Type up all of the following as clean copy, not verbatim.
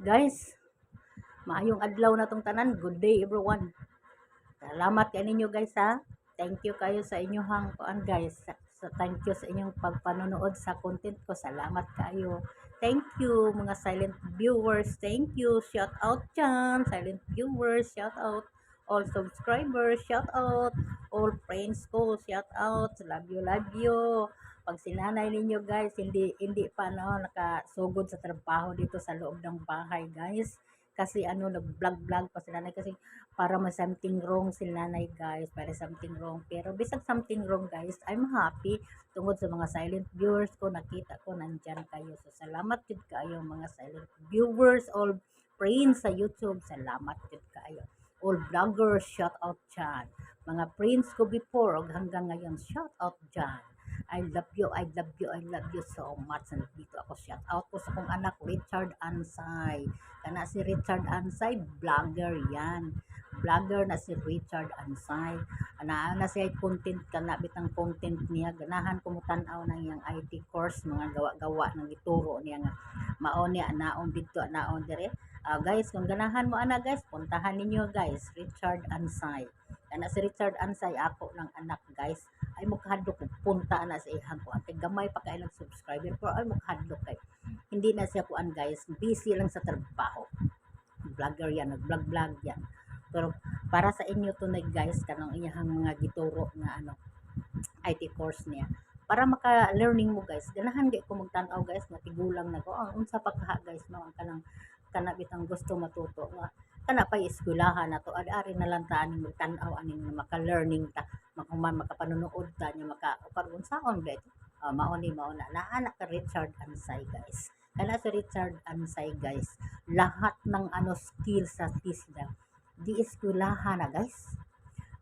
Guys, maayong adlaw na tong tanan. Good day everyone. Salamat kay ninyo guys ha. Thank you kayo sa inyong kuan guys. Thank you sa inyong pagpanonood sa content ko. Salamat kayo. Thank you mga silent viewers. Thank you. Shout out dyan. Silent viewers. Shout out. All subscribers. Shout out. All friends ko. Shout out. Love you, love you. Pag sinanay ninyo guys, hindi pa no, nakasugod sa trabaho dito sa loob ng bahay guys. Kasi ano, nag-vlog pa sila kasi para may something wrong si nanay guys, para something wrong. Pero bisag something wrong guys, I'm happy tungod sa mga silent viewers ko, nakita ko nandyan kayo. So salamat jud kayo mga silent viewers, all friends sa YouTube, salamat jud kayo. All vloggers, shout out dyan. Mga friends ko before, og hanggang ngayon, shout out dyan. I love you, I love you, I love you so much. Nandito ako, shout out ko sa kong anak, Richard Ansay. Kana si Richard Ansay, vlogger yan. Vlogger na si Richard Ansay. Na siya content kana bitang content niya. Ganahan ko mo tan-aw nang yang IT course, mga gawa-gawa nang ituro niya nga. Mao niya naon dito, naon dire. Guys, kung ganahan mo ana guys, puntahan ninyo guys, Richard Ansay. Kana si Richard Ansay ako ng anak guys. Ay mukhadlok punta na sa ihang ko. Ate gamay pa kay subscriber pero ay mukhadlok kay hindi na siya kuan guys, busy lang sa trabaho. Vlogger yan, nag-vlog yan. Pero para sa inyo to na guys, kanang iyang mga gituro nga ano, IT course niya. Para maka-learning mo guys, ganahan gay ko magtanaw guys, nga tigulang na ko. Ang unsa pa kaha guys, no, ang kanang kanabitang gusto matuto nga kana pa eskwelahan na to ari na lang ta aning magtanaw aning maka-learning ta makapanunood ta nya maka karon saon ba ito mao na naanak ka Richard Ansay guys. Kana si Richard Ansay guys, lahat ng ano skill sa TISDA di eskwelahan na guys,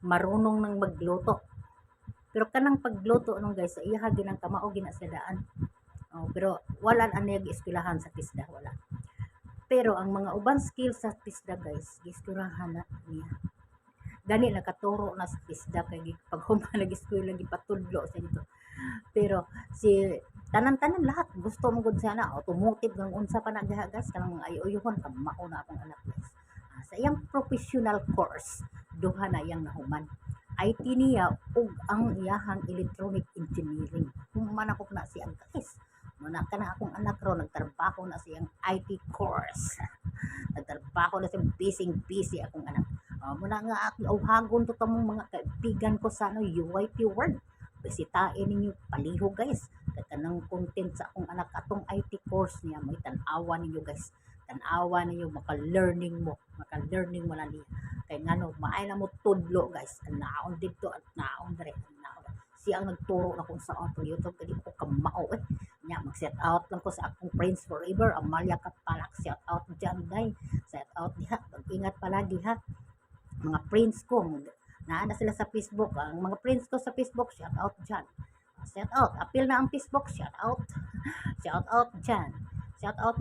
marunong nang magluto. Pero kanang pagluto nung guys sa iya ginang kamao gina sa daan. Pero wala ani eskwelahan sa TISDA, wala. Pero ang mga uban skills sa TISDA guys, giskurahan na niya. Gani nakaturo na sa TISDA kay pag nag-eskwela gipatudlo sa dito. Pero si tanan-tanan lahat gusto mo gud siya na automotive ng unsa pa na guys kanang mga ayuyon kamao na akong anak guys. Sa iyang professional course, duha na iyang nahuman. IT niya ug ang iyahang electronic engineering. Human ako na siya guys. Muna ka na akong anak ro nagtrabaho na siyang IT course. Nagtrabaho na siyang busy akong anak. Muna nga hagon to tamong mga kaibigan ko sa ano UIT World. Bisitain ninyo paliho guys. Kanang content sa akong anak atong IT course niya may tan-awa ninyo guys. Tan-awa ninyo maka-learning mo na niya. Kay ngano maay na mo tudlo guys. Naon dito at naon dire. Siya ang nagturo na kung saan po YouTube kadi ko kamao nya mag-set out lang ko sa akong friends forever Amalia Kapalak, shout out dyan day, set out diha, mag-ingat palagi ha mga friends ko naana sila sa Facebook, ang mga friends ko sa Facebook shout out dyan, shout out appeal na ang Facebook, shout out shout out dyan, shout out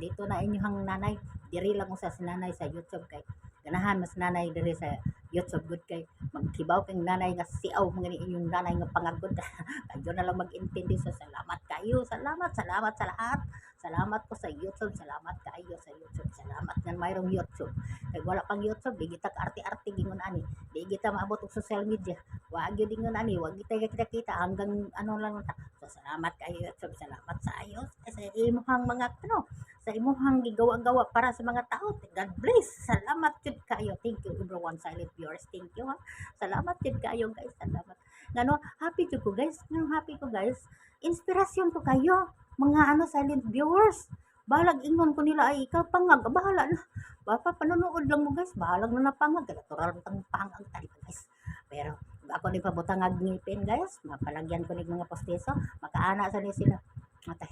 dito na inyong nanay, diri lang ko sa nanay sa YouTube kay ganahan mas nanay diri sa YouTube good kay magkibaw kay nanay nga siaw mga inyong nanay nga pangagod kayo na lang mag-intindi so salamat kayo, salamat sa lahat, salamat po sa YouTube, salamat kayo sa YouTube, salamat nga mayroong YouTube kay wala pang YouTube di kita arte-arte gingon ani, di kita maabot og social media, wa gyud ingon ani, wa kita hanggang ano lang ta. So salamat kayo YouTube, salamat sa ayo sa imong mga ano sa imuhang gigawa-gawa para sa mga tao. God bless. Salamat jud kayo. Thank you everyone silent viewers. Thank you ha. Salamat jud kayo guys. Salamat. Ngano happy jud ko guys. Ngano happy ko guys. Inspirasyon ko kayo mga ano silent viewers. Balag ingon ko nila ay ikaw pangag. Bahala na. Bapa panonood lang mo guys. Bahalag na napangag. Natural tang pangag tali guys. Pero ako ni pabutangag ngipin guys. Mapalagyan ko ni mga posteso. Makaana sa ni sila. Matay.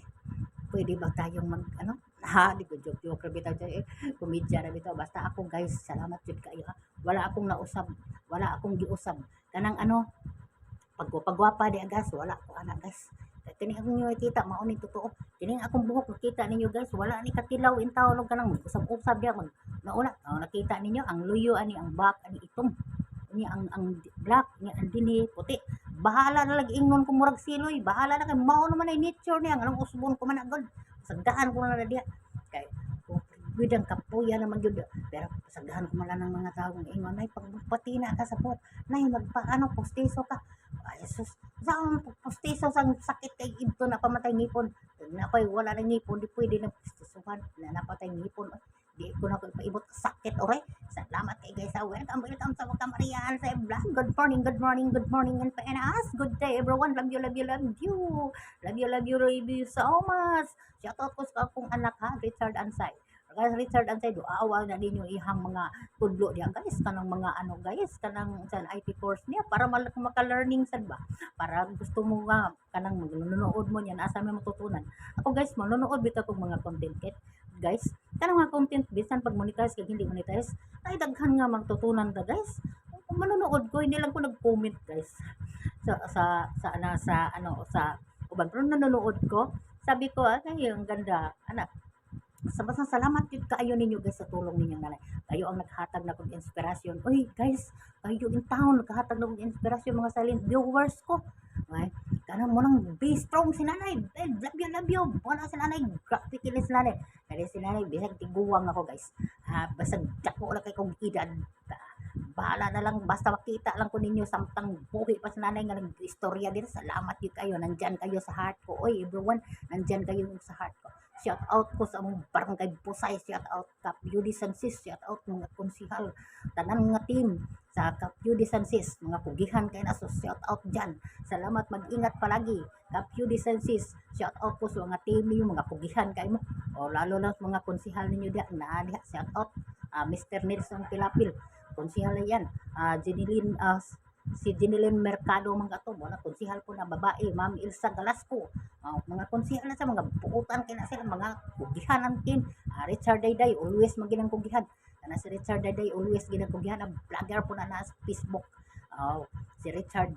Pwede ba tayong mag ano di ko joke ra bitaw komedya ra bitaw basta ako guys salamat jud kayo ha wala akong nausab wala akong giusab kanang ano pagwapa di agas wala ko ana guys kini akong inyo kita mao ni totoo kini akong buhok nakita ninyo guys wala ni katilaw intaw og kanang usab-usab dia kon nauna nakita ninyo ang luyo ani ang back ani itong ni ang black ni ang dinhi puti bahala na lagi ingon ko murag siloy bahala na kay mao naman ay nature niya anong usbon ko man agad sagdaan ko na diya kay with ang kapuya naman yun. Pero pasagahan ko man lang ng mga tao ng ingon, nay pagpatina ka sa pot, nay magpaano, postiso ka. Ay sus, saan postiso sang sakit kay ito na pamatay ngipon. Napay wala na ngipon, di pwede na postisuhan na napatay ngipon. Di ko na paibot sakit oray. Salamat kay guys. Welcome sa mga Marian sa vlog. Good morning, good morning, good morning and paanas. Good day everyone. Love you, love you, love you. Love you, love you so much. Shout out ko sa akong anak ha, Richard Ansay. Guys, Richard Ansay, doawa na ninyo ihang mga tudlo niya. Guys, kanang mga ano guys, kanang sa IT course niya para maka-learning sad ba? Para gusto mo nga kanang manunood mo niyan asa may matutunan. Ako guys, manonood bitaw kog mga content kit. Guys, kanang mga content bisan pag monetize kag hindi monetize, ay daghan nga magtutunan ta guys. Kung manonood ko, hindi lang ko nag-comment guys. Sa uban pero nanonood ko, sabi ko ay ang ganda. Anak, sa basta salamat yun kaayo ninyo guys sa tulong ninyo nanay. Kayo ang naghatag na kong inspirasyon. Uy guys, kayo in town naghatag na kong inspirasyon mga silent viewers ko. Ay, kanang mo nang be strong si nanay. Love you. Wala si nanay. Graphic ilis nanay. Kaya si nanay, bisag tiguwang ako guys. Basag dako lang kay kong edad. Bahala na lang, basta makita lang ko ninyo samtang buhi pa sa nanay nga nag-istorya din. Salamat yun kayo. Nandyan kayo sa heart ko. Oy, everyone, nandyan kayo sa heart ko. Shout out ko sa mong barangay Pusay. Shout out Cap Yudi Sansis. Shout out mga konsihal. Tanan nga team sa Cap Yudi Sansis. Mga pugihan kayo na. So, shout out dyan. Salamat, mag-ingat palagi. Cap Yudi Sansis. Shout out po sa mga team niyo, mga pugihan kayo mo. O lalo na mga konsihal ninyo diyan. Shout out Mr. Nelson Pilapil. Konsihal na yan. Si Jeneline Mercado mga to, mga konsihal po na babae, Ma'am Ilsa Galasco, mga konsihal na sa mga buutan kina sila, mga kugihan ang team, Richard Dayday, always maginang kugihan, na si Richard Dayday, always ginang kugihan, ang vlogger po na sa Facebook, si Richard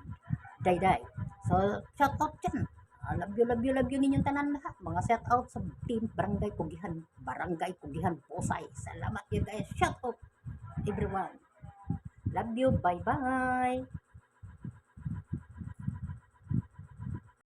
Dayday. So, shout out dyan. Love you ninyong tanan lahat. Mga shout out sa team Barangay Kugihan, Pusay. Salamat yun guys. Shout out everyone. Love you. Bye-bye.